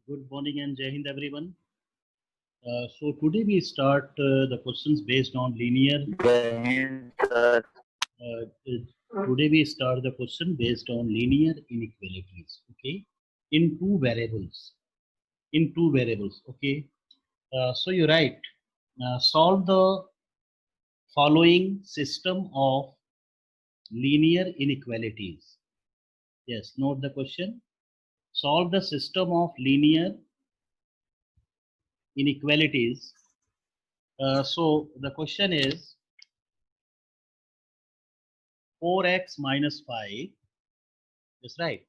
Good morning and Jai Hind everyone. So today we start the questions based on linear. Today we start the question based on linear inequalities. Okay, in two variables. In two variables. Okay. So you write. Solve the following system of linear inequalities. Yes. Note the question. Solve the system of linear inequalities. So the question is 4x minus 5 is right.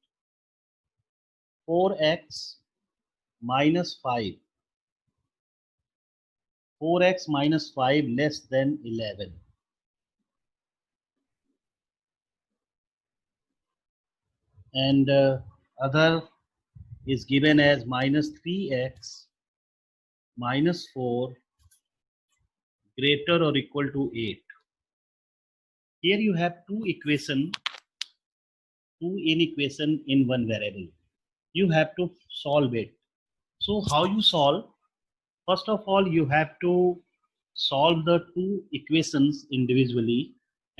4x minus 5. 4x minus 5 less than 11. And other is given as minus 3x minus 4 greater or equal to 8. Here you have two inequation in one variable. You have to solve it. So how you solve? First of all, you have to solve the two equations individually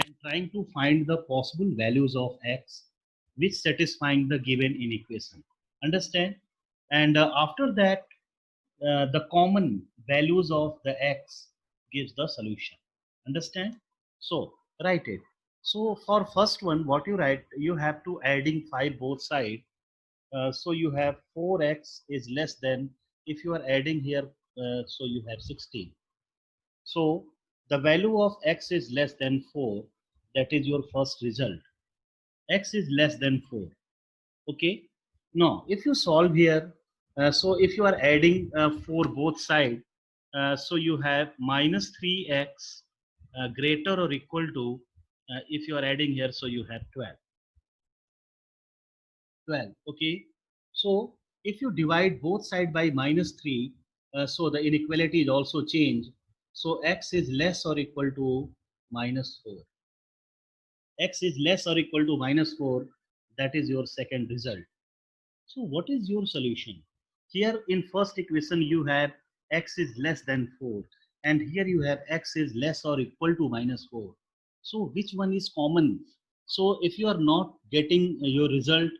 and trying to find the possible values of x which satisfying the given inequation. Understand? And after that, the common values of the x gives the solution. Understand? So write it. So for first one, what you write, you have to adding 5 both side. So you have 4x is less than, if you are adding here, so you have 16. So the value of x is less than 4. That is your first result. X is less than 4. Okay. Now, if you solve here, so if you are adding 4 both side, so you have minus 3x greater or equal to, if you are adding here, so you have 12. 12. Okay. So if you divide both side by minus 3, so the inequality is also changed. So x is less or equal to minus 4. X is less or equal to minus 4. That is your second result. So what is your solution? Here in first equation you have x is less than 4 and here you have x is less or equal to minus 4. So which one is common? So if you are not getting your result,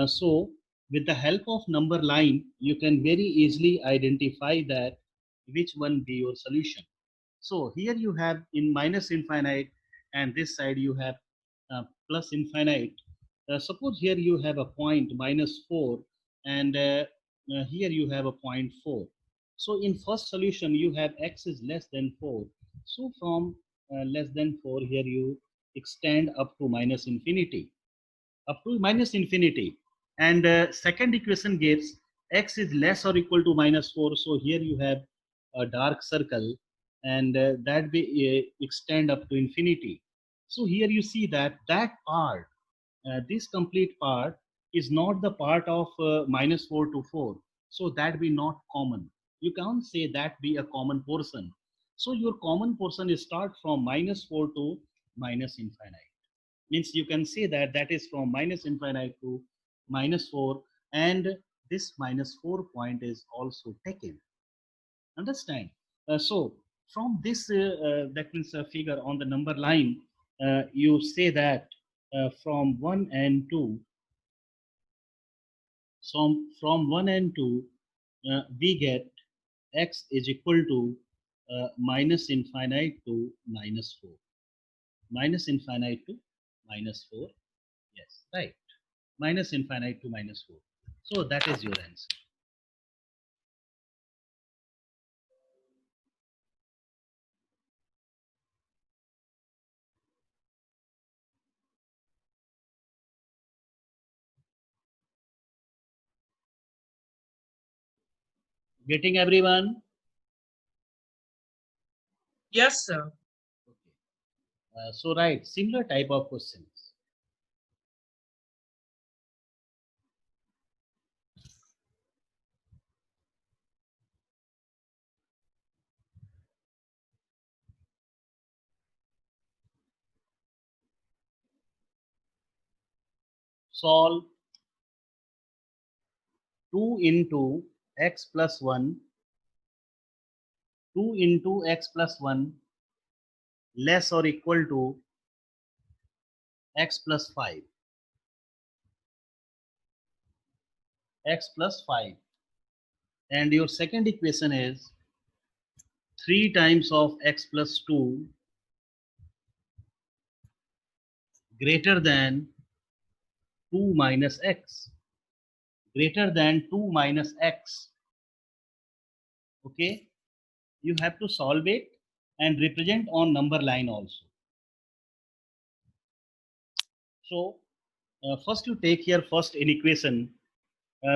so with the help of number line you can very easily identify that which one be your solution. So here you have in minus infinite and this side you have plus infinite. Suppose here you have a point minus 4 and here you have a point 4. So in first solution you have x is less than 4. So from less than 4 here you extend up to minus infinity. Up to minus infinity. And second equation gives x is less or equal to minus 4. So here you have a dark circle and that be extend up to infinity. So here you see that part, this complete part is not the part of minus 4 to 4. So that be not common. You can't say that be a common portion. So your common portion is start from minus 4 to minus infinite. Means you can say that that is from minus infinite to minus 4 and this minus 4 point is also taken. Understand? So from this, that means a figure on the number line, you say that from 1 and 2, from 1 and 2, we get x is equal to minus infinite to minus 4. Minus infinite to minus 4. Yes, right. Minus infinite to minus 4. So that is your answer. Getting everyone? Yes, sir. Okay. So right, similar type of questions. Solve 2 into x plus 1, 2 into x plus 1 less or equal to x plus 5. X plus 5. And your second equation is 3 times of x plus 2 greater than 2 minus x. Greater than 2 minus x. Okay, you have to solve it and represent on number line also. So first you take here first inequation.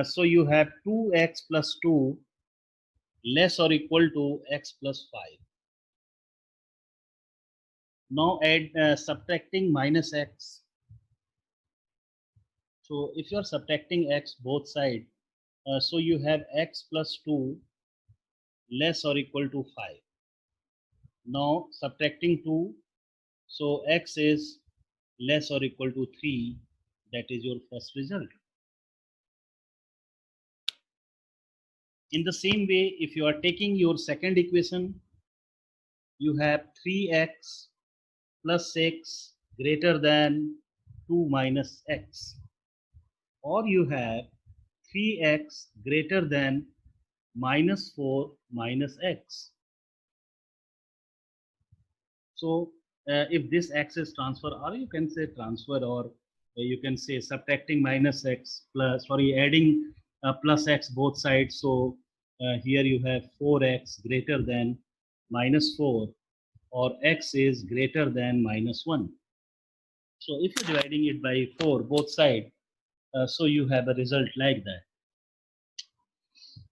So you have 2x plus 2 less or equal to x plus 5. Now add subtracting minus x. So if you are subtracting x both sides, so you have x plus 2 less or equal to 5. Now subtracting 2, so x is less or equal to 3. That is your first result. In the same way, if you are taking your second equation, you have 3x plus 6 greater than 2 minus x. Or you have 3x greater than minus 4 minus x. So if this x is transfer, or you can say transfer, or you can say subtracting minus x plus, sorry, adding plus x both sides. So here you have 4x greater than minus 4, or x is greater than minus 1. So if you're dividing it by 4 both sides, so you have a result like that.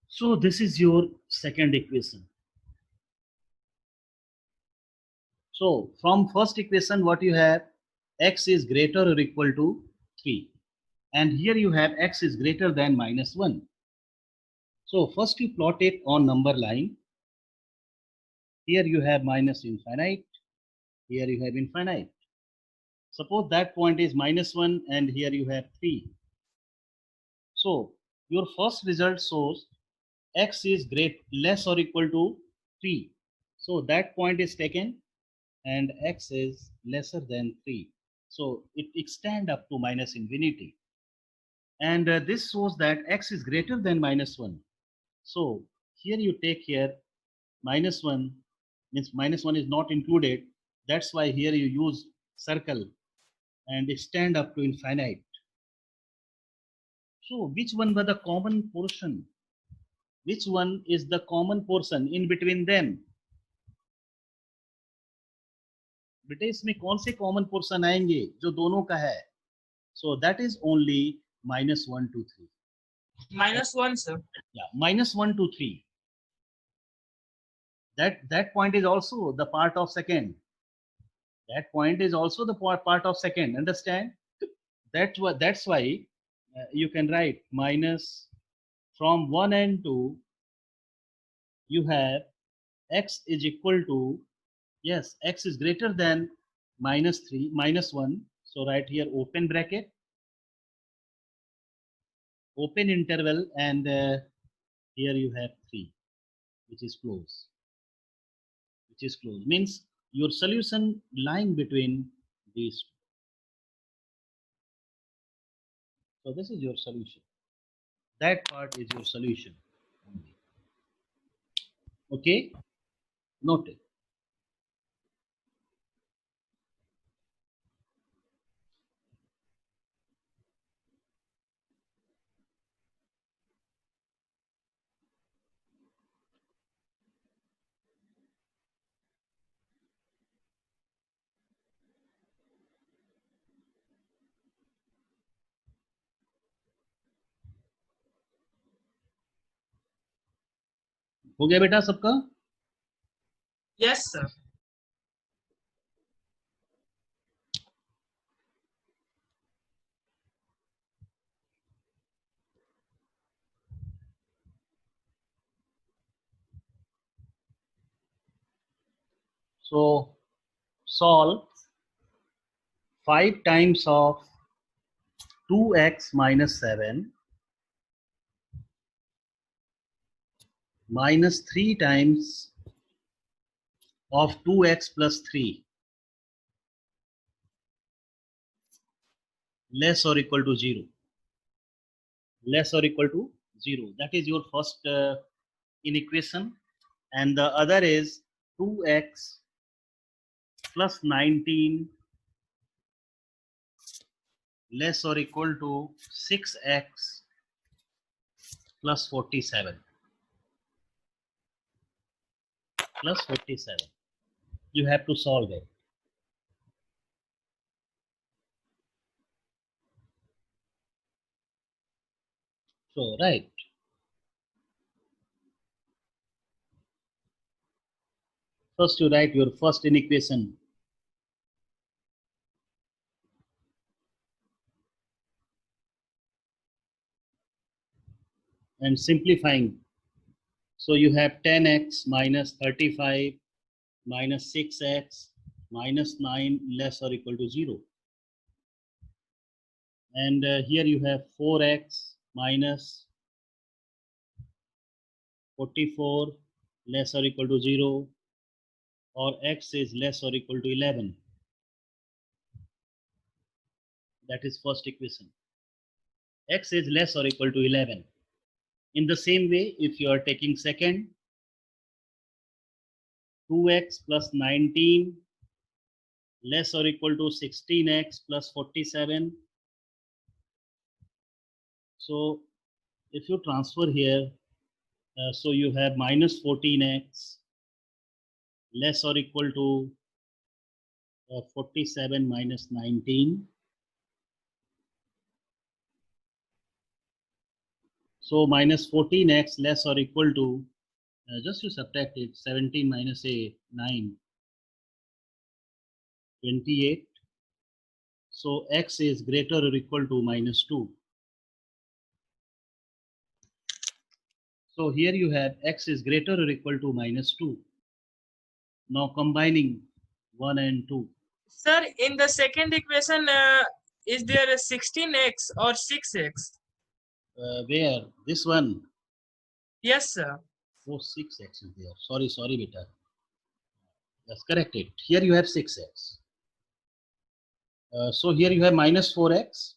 So this is your second equation. So from first equation, what you have, x is greater or equal to 3. And here you have x is greater than minus 1. So first you plot it on number line. Here you have minus infinite. Here you have infinite. Suppose that point is minus 1 and here you have 3. So your first result shows x is less or equal to 3. So that point is taken and x is lesser than 3. So it extends up to minus infinity. And this shows that x is greater than minus 1. So here you take here minus 1, means minus 1 is not included. That's why here you use circle and extend up to infinite. So which one was the common portion? Which one is the common portion in between them? बेटे इसमें कौन से common portion आएंगे जो दोनों का है? So that is only minus 1 to 3. Minus 1, sir. Yeah, minus 1 to 3. That point is also the part of second. That point is also the part of second. Understand? That's why you can write minus from 1 and 2. You have x is equal to, yes, x is greater than minus 3, minus 1. So right here open bracket, open interval, and here you have 3, which is close. Which is close means your solution lying between these two. So this is your solution. That part is your solution. Okay, noted. हो गया बेटा सबका? Yes, sir. So solve 5 times of 2x minus 7 minus 3 times of 2x plus 3 less or equal to 0. Less or equal to 0. That is your first inequation. And the other is 2x plus 19 less or equal to 6x plus 47. Plus 47. You have to solve it. So, right. First you write your first inequation. And simplifying. So you have 10x minus 35 minus 6x minus 9 less or equal to 0. And here you have 4x minus 44 less or equal to 0, or x is less or equal to 11. That is first equation. X is less or equal to 11. In the same way, if you are taking second, 2x plus 19 less or equal to 16x plus 47. So if you transfer here, so you have minus 14x less or equal to 47 minus 19. So minus 14x less or equal to, just to subtract it, 17 minus 9, 28. So x is greater or equal to minus 2. So here you have x is greater or equal to minus 2. Now combining 1 and 2. Sir, in the second equation, is there a 16x or 6x? Where? This one? Yes, sir. Oh, 6x is there. Sorry, beta. That's corrected. Here you have 6x. So here you have minus 4x.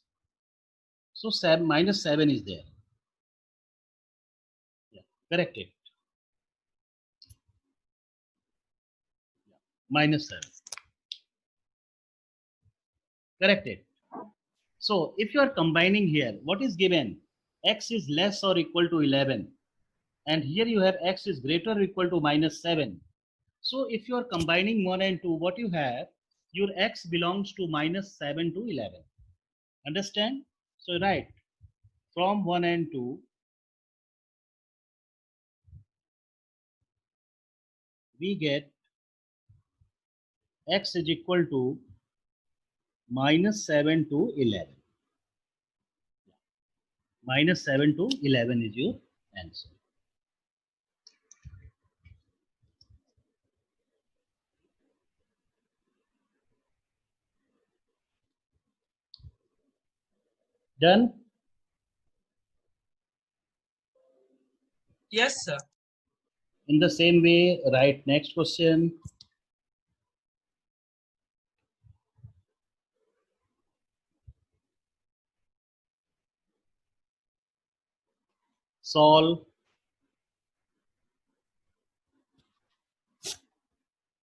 So minus 7 is there. Yeah, corrected. Yeah. Minus 7. Corrected. So if you are combining here, what is given? X is less or equal to 11. And here you have x is greater or equal to minus 7. So if you are combining 1 and 2, what you have? Your x belongs to minus 7 to 11. Understand? So right, from 1 and 2, we get x is equal to minus 7 to 11. Minus 7 to 11 is your answer. Done? Yes, sir. In the same way, write next question. Solve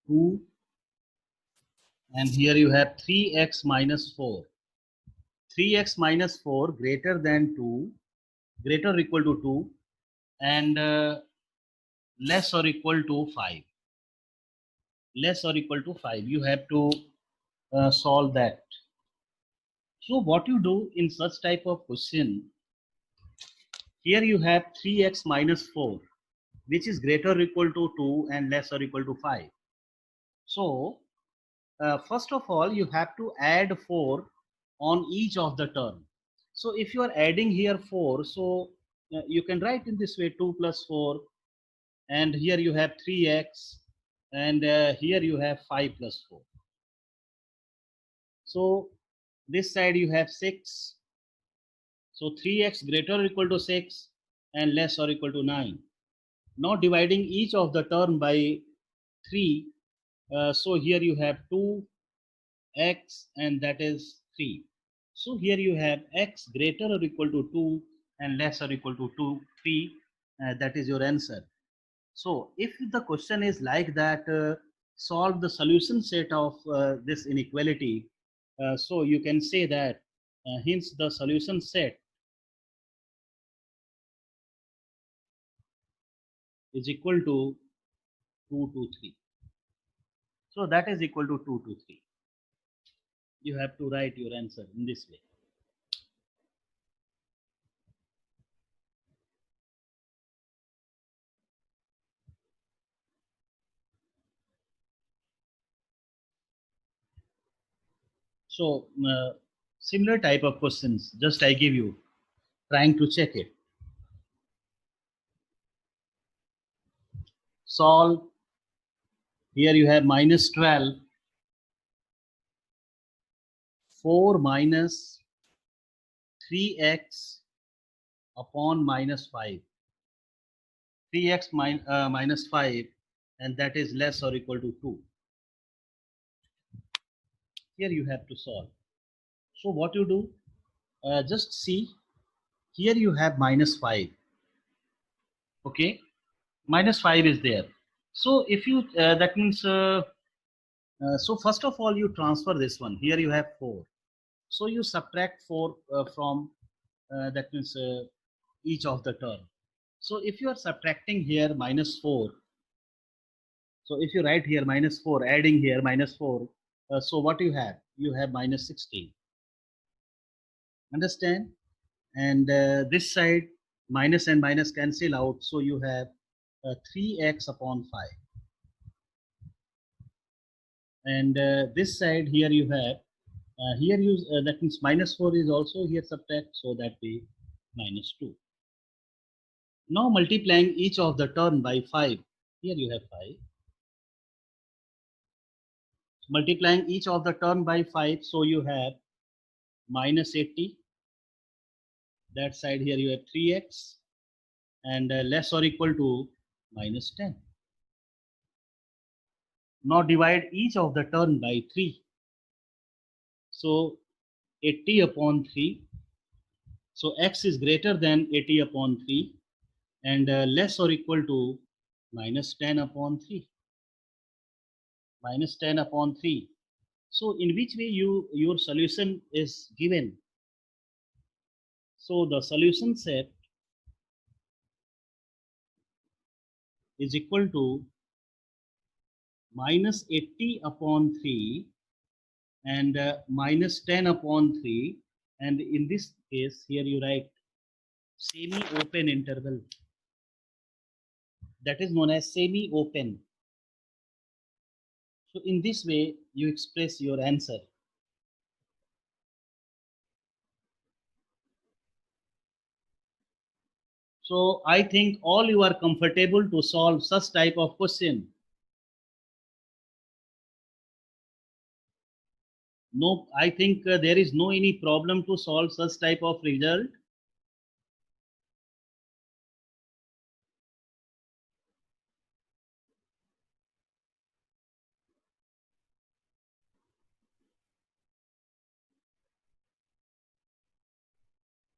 2, and here you have 3x minus 4. 3x minus 4 greater than 2, greater or equal to 2, and less or equal to 5. Less or equal to 5. You have to solve that. So what you do in such type of question, here you have 3x minus 4, which is greater or equal to 2 and less or equal to 5. So first of all, you have to add 4 on each of the term. So if you are adding here 4, so you can write in this way 2 plus 4, and here you have 3x, and here you have 5 plus 4. So this side you have 6. So 3x greater or equal to 6 and less or equal to 9. Now dividing each of the term by 3, so here you have 2x and that is 3. So here you have x greater or equal to 2 and less or equal to 3. That is your answer. So if the question is like that, solve the solution set of this inequality, so you can say that hence the solution set is equal to 2 to 3. So that is equal to 2 to 3. You have to write your answer in this way. So similar type of questions, just I give you, trying to check it. Solve. Here you have minus 12, 4 minus 3x upon minus 5. 3x minus 5, and that is less or equal to 2. Here you have to solve. So what you do, just see, here you have minus 5. Okay, minus 5 is there. So if you, that means, so first of all, you transfer this one. Here you have 4. So you subtract 4 from, that means, each of the term. So if you are subtracting here minus 4, so if you write here minus 4, adding here minus 4, so what you have? You have minus 16. Understand? And this side, minus and minus cancel out. So you have 3x upon 5. And this side here you have, here you, that means minus 4 is also here subtract, so that way minus 2. Now multiplying each of the term by 5. Here you have 5. Multiplying each of the term by 5, so you have minus 80. That side here you have 3x and less or equal to minus 10. Now divide each of the term by 3. So 80 upon 3. So x is greater than 80 upon 3 and less or equal to minus 10 upon 3. Minus 10 upon 3. So in which way your solution is given? So the solution set is equal to minus 80 upon 3 and minus 10 upon 3, and in this case here you write semi-open interval, that is known as semi-open. So in this way you express your answer. So I think all you are comfortable to solve such type of question. No, I think there is no any problem to solve such type of result.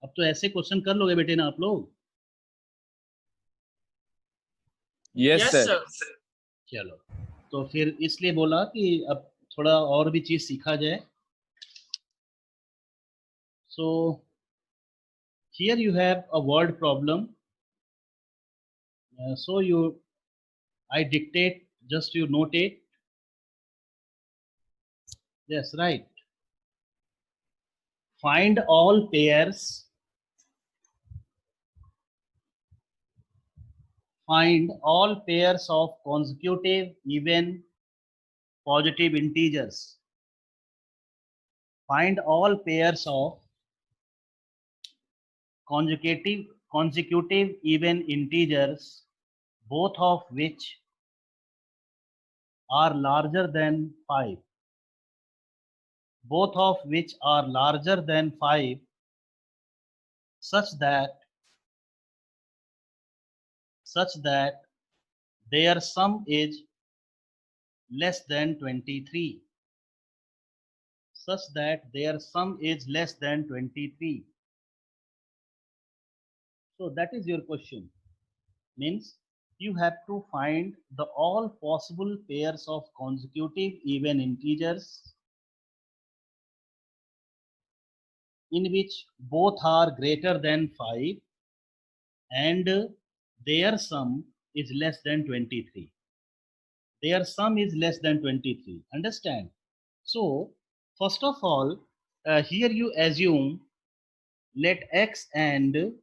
अब तो ऐसे question कर लोगे बेटे ना आप लोग? Yes, sir. चलो, तो फिर इसलिए बोला कि अब थोड़ा और भी चीज सीखा जाए. So here you have a word problem. So I dictate, just you note it. Yes, right. Find all pairs. Find all pairs of consecutive even positive integers. Find all pairs of consecutive even integers, both of which are larger than 5. Both of which are larger than 5, such that their sum is less than 23, such that their sum is less than 23. So that is your question. Means you have to find the all possible pairs of consecutive even integers in which both are greater than 5 and their sum is less than 23. Their sum is less than 23. Understand? So, first of all, here you assume let x and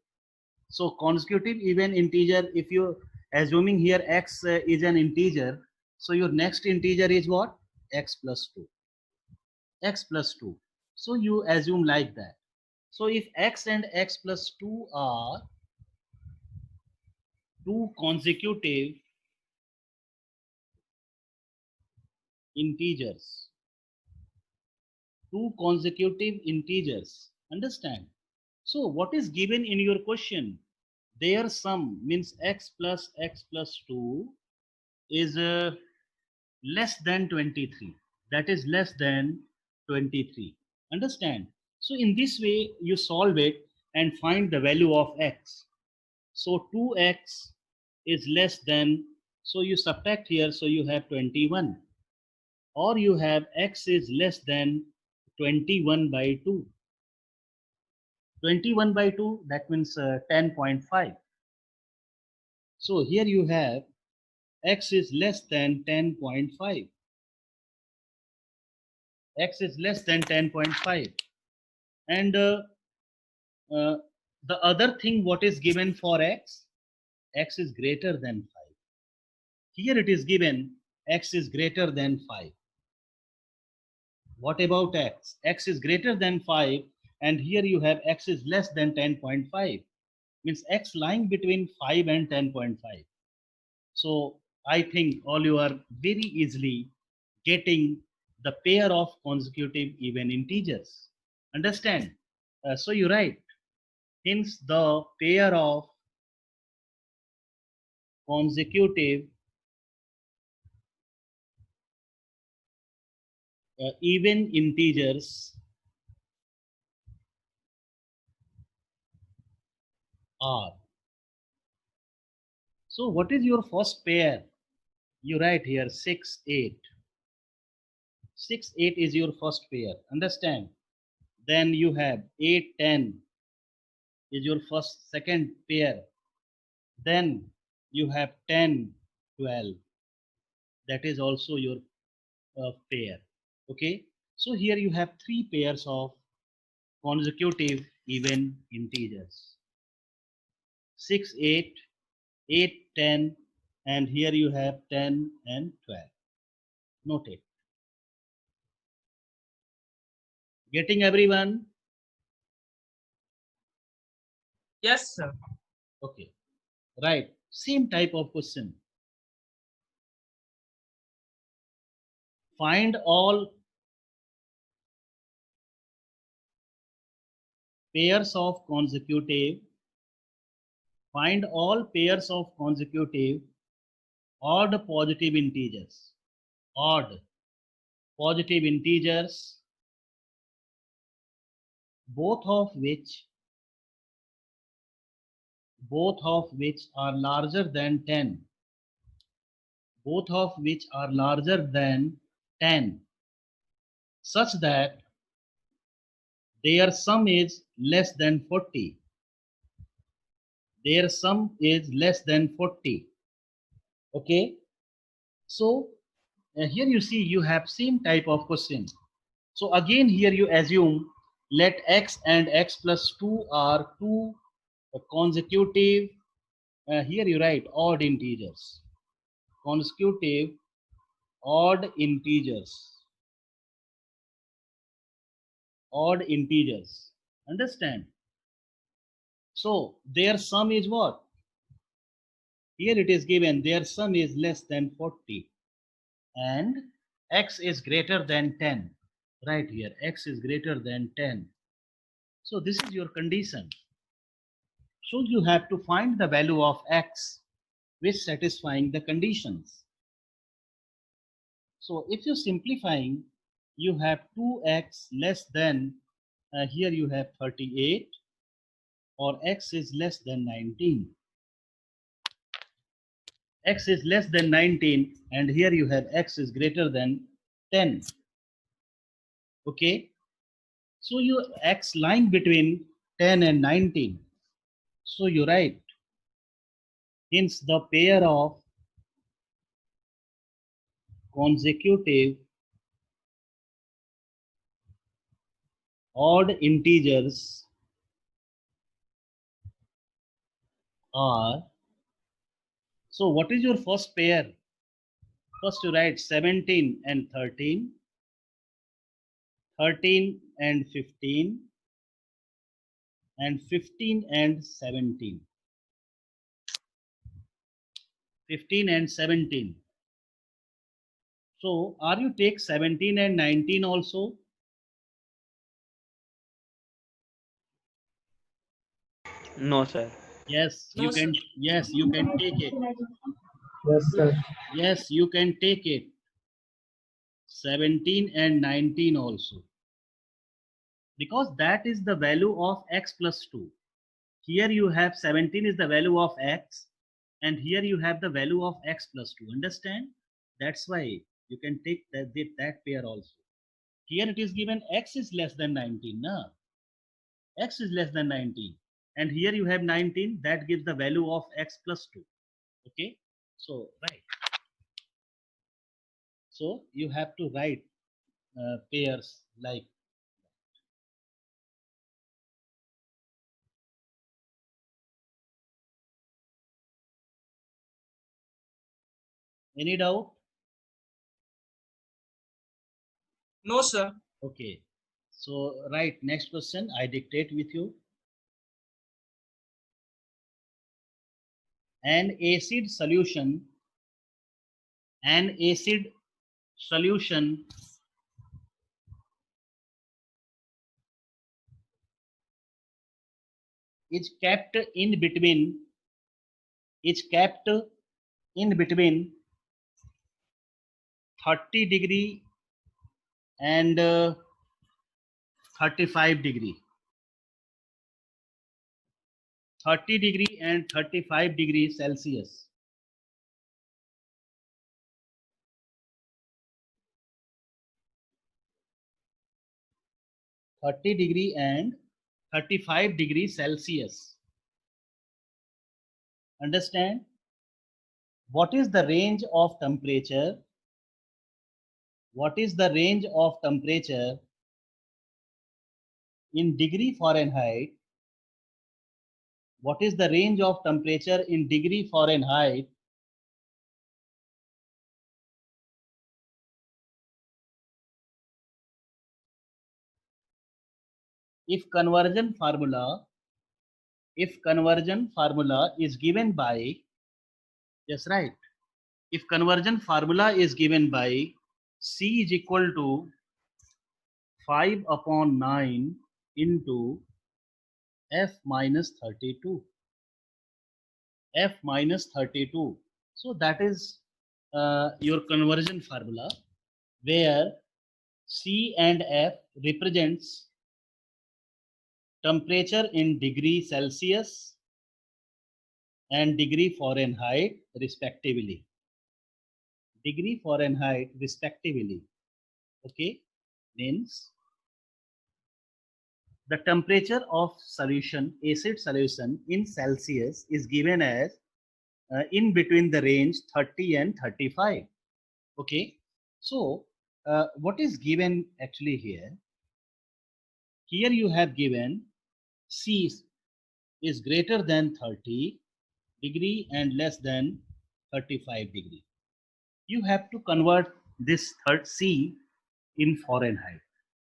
so consecutive even integer, if you assuming here x is an integer, so your next integer is what? X plus 2. X plus 2. So you assume like that. So if x and x plus 2 are two consecutive integers, understand? So what is given in your question? Their sum means x plus 2 is less than 23. That is less than 23. Understand? So in this way you solve it and find the value of x. So 2x is less than, so you subtract here, so you have 21, or you have x is less than 21 by 2. 21 by 2, that means 10.5. So here you have x is less than 10.5. X is less than 10.5. And the other thing, what is given for x? X is greater than 5. Here it is given x is greater than 5. What about x? X is greater than 5, and here you have x is less than 10.5. Means x lying between 5 and 10.5. So I think all you are very easily getting the pair of consecutive even integers. Understand? So you write, hence the pair of consecutive even integers are. So what is your first pair? You write here 6, 8. 6, 8 is your first pair. Understand? Then you have 8, 10 is your second pair. Then you have 10, 12. That is also your pair. Okay. So here you have three pairs of consecutive even integers. 6, 8, 8, 10, and here you have 10 and 12. Note it. Getting everyone? Yes, sir. Okay. Right. Same type of question. Find all pairs of consecutive. Find all pairs of consecutive odd positive integers. Odd positive integers, both of which are larger than 10. Both of which are larger than 10, such that their sum is less than 40. Their sum is less than 40. Okay. So here you see you have same type of question. So again here you assume let x and x plus 2 are two consecutive, here you write odd integers. Consecutive odd integers. Odd integers. Understand? So their sum is what? Here it is given their sum is less than 40 and x is greater than 10. Right here, x is greater than 10. So this is your condition. So you have to find the value of x. which satisfying the conditions. So if you're simplifying, you have 2x less than, here you have 38, or x is less than 19. X is less than 19, and here you have x is greater than 10. Okay, so your x lying between 10 and 19. So you write, hence the pair of consecutive odd integers are, so what is your first pair? First you write 17 and 13, 13 and 15, and 15 and 17. 15 and 17. So are you take 17 and 19 also? No, sir. Yes, No, you sir. can. Yes, you can take it. Yes, sir. Yes, you can take it. 17 and 19 also. Because that is the value of x plus 2. Here you have 17 is the value of x, and here you have the value of x plus 2. Understand? That's why you can take that pair also. Here it is given x is less than 19. Na? X is less than 19. And here you have 19. That gives the value of x plus 2. Okay? So, right. So, you have to write pairs like. Any doubt? No, sir. Okay. So, right, next question. I dictate with you. An acid solution is kept in between 30 degree and 35 degree. 30 degree and 35 degrees Celsius. (30 degree and 35 degrees Celsius). Understand? What is the range of temperature? What is the range of temperature in degree Fahrenheit? What is the range of temperature in degree Fahrenheit if conversion formula is given by, yes, right, if conversion formula is given by C is equal to 5 upon 9 into F minus 32. F minus 32. So that is your conversion formula, where C and F represents temperature in degree Celsius and degree Fahrenheit respectively. Degree Fahrenheit respectively. Okay, means the temperature of solution, acid solution in Celsius is given as in between the range 30 and 35. Okay, so what is given actually here? Here you have given C is greater than 30 degree and less than 35 degree. You have to convert this third C in Fahrenheit.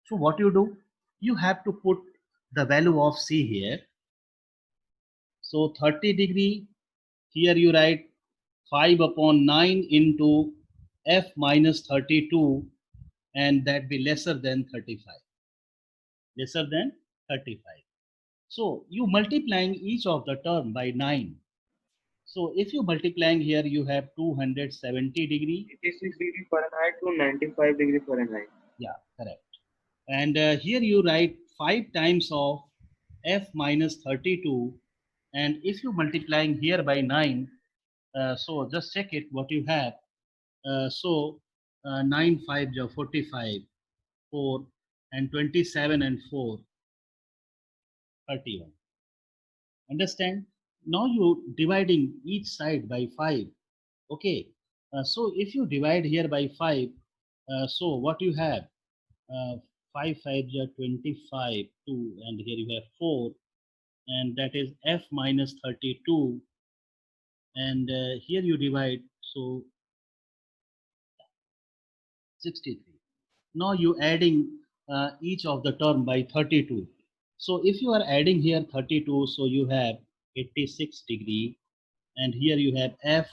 So what you do? You have to put the value of C here. So 30 degree, here you write 5 upon 9 into F minus 32, and that be lesser than 35. Lesser than 35. So you multiplying each of the term by 9. So if you multiplying here, you have 270 degree. 86 degree Fahrenheit to 95 degree Fahrenheit. Yeah, correct. And here you write 5 times of f minus 32. And if you multiplying here by 9, so just check it what you have. So 9 5 ja 45, 4 and 27 and 4, 31. Understand? Now you dividing each side by 5. Okay. So if you divide here by 5, so what you have? Uh, 5 5 ja 25, 2, and here you have 4, and that is f minus 32, and here you divide, so 63. Now you adding each of the term by 32. So if you are adding here 32, so you have 86 degree, and here you have f,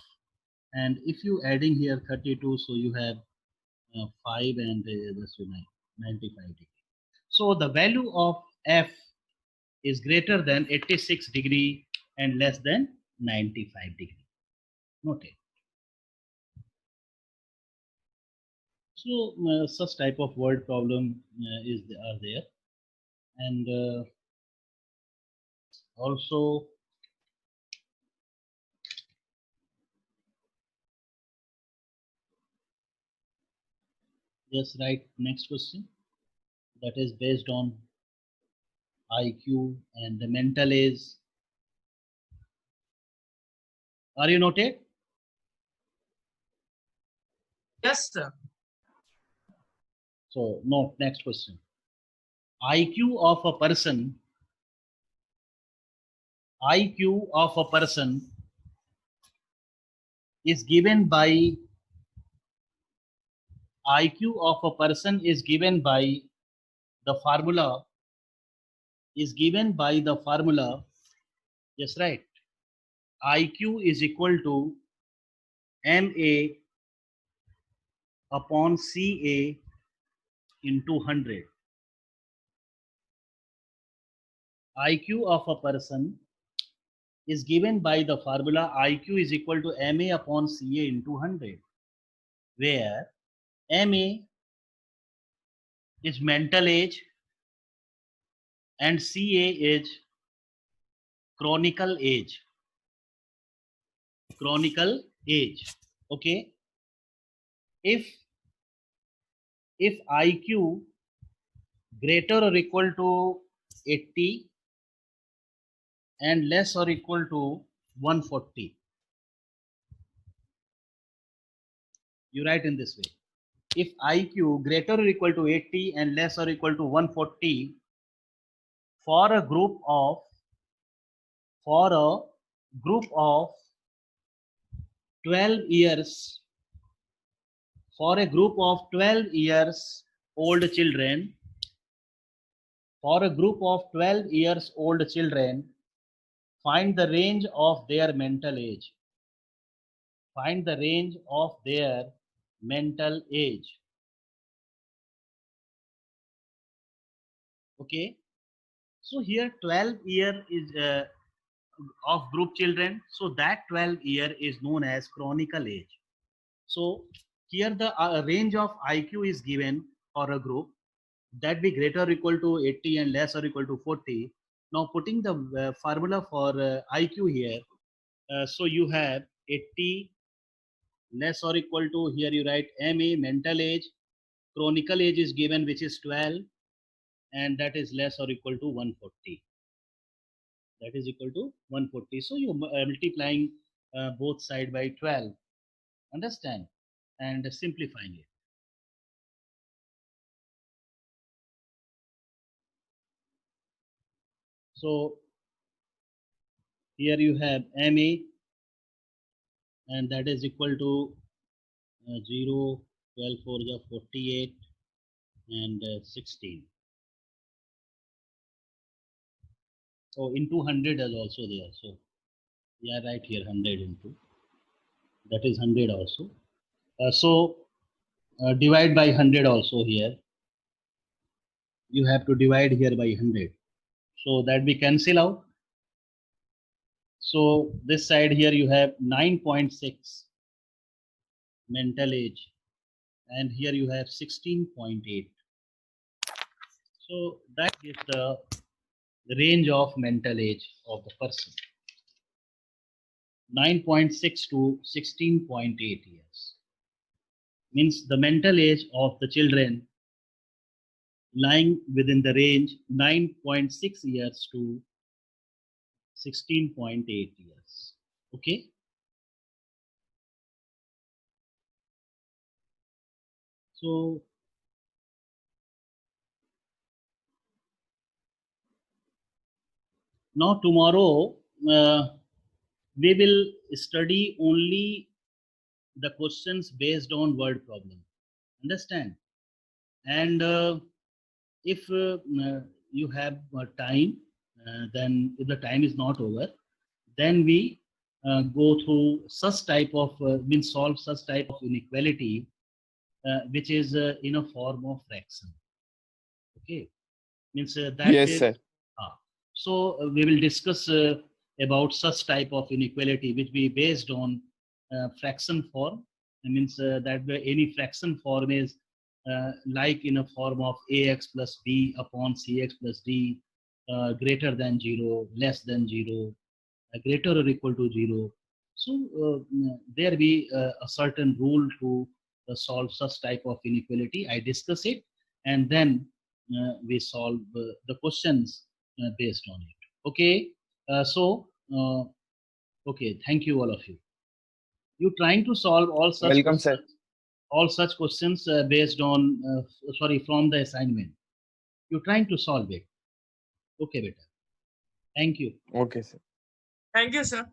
and if you adding here 32, so you have 5 and this 95 degree. So the value of f is greater than 86 degree and less than 95 degree. Note it. So such type of word problem are there, and also just write next question, that is based on IQ and the mental age. Are you noted? Yes, sir. So note next question. IQ of a person is given by the formula yes, right. IQ is equal to MA upon CA into 100. IQ of a person is given by the formula IQ is equal to MA upon CA into 100, where MA is mental age and CA is chronical age. Okay. If IQ greater or equal to 80 and less or equal to 140, you write in this way. If IQ greater or equal to 80 and less or equal to 140 for a group of 12 years, for a group of 12 years old children, find the range of their mental age. Okay. So here 12 year is of group children. So that 12 year is known as chronical age. So here the range of IQ is given for a group that be greater or equal to 80 and less or equal to 40. Now putting the formula for IQ here, so you have 80 less or equal to, here you write MA mental age, chronical age is given which is 12, and that is less or equal to 140. That is equal to 140. So you multiplying both side by 12. Understand? And simplifying it. So here you have MA, and that is equal to 0, 12, 4 is 48, and 16. So into 100 is also there. So yeah, right here 100 into, that is 100 also. So divide by 100 also here. You have to divide here by 100. So that we cancel out. So this side here you have 9.6 mental age, and here you have 16.8. So that is the range of mental age of the person. 9.6 to 16.8 years means the mental age of the children lying within the range 9.6 years to 16.8 years. Okay. So now tomorrow we will study only the questions based on word problem. Understand? And if you have time, then if the time is not over, then we go through such type of means solve such type of inequality which is in a form of fraction. Okay, means that Yes, is sir. so we will discuss about such type of inequality which be based on fraction form. It means that any fraction form is like in a form of ax plus b upon cx plus d greater than 0, less than 0, greater or equal to 0. So there be a certain rule to solve such type of inequality. I discuss it, and then we solve the questions based on it. Okay, okay, thank you all of you. You trying to solve all such Welcome, questions, sir. all such questions based on from the assignment. You're trying to solve it. Okay, beta. Thank you. Okay, sir. Thank you, sir.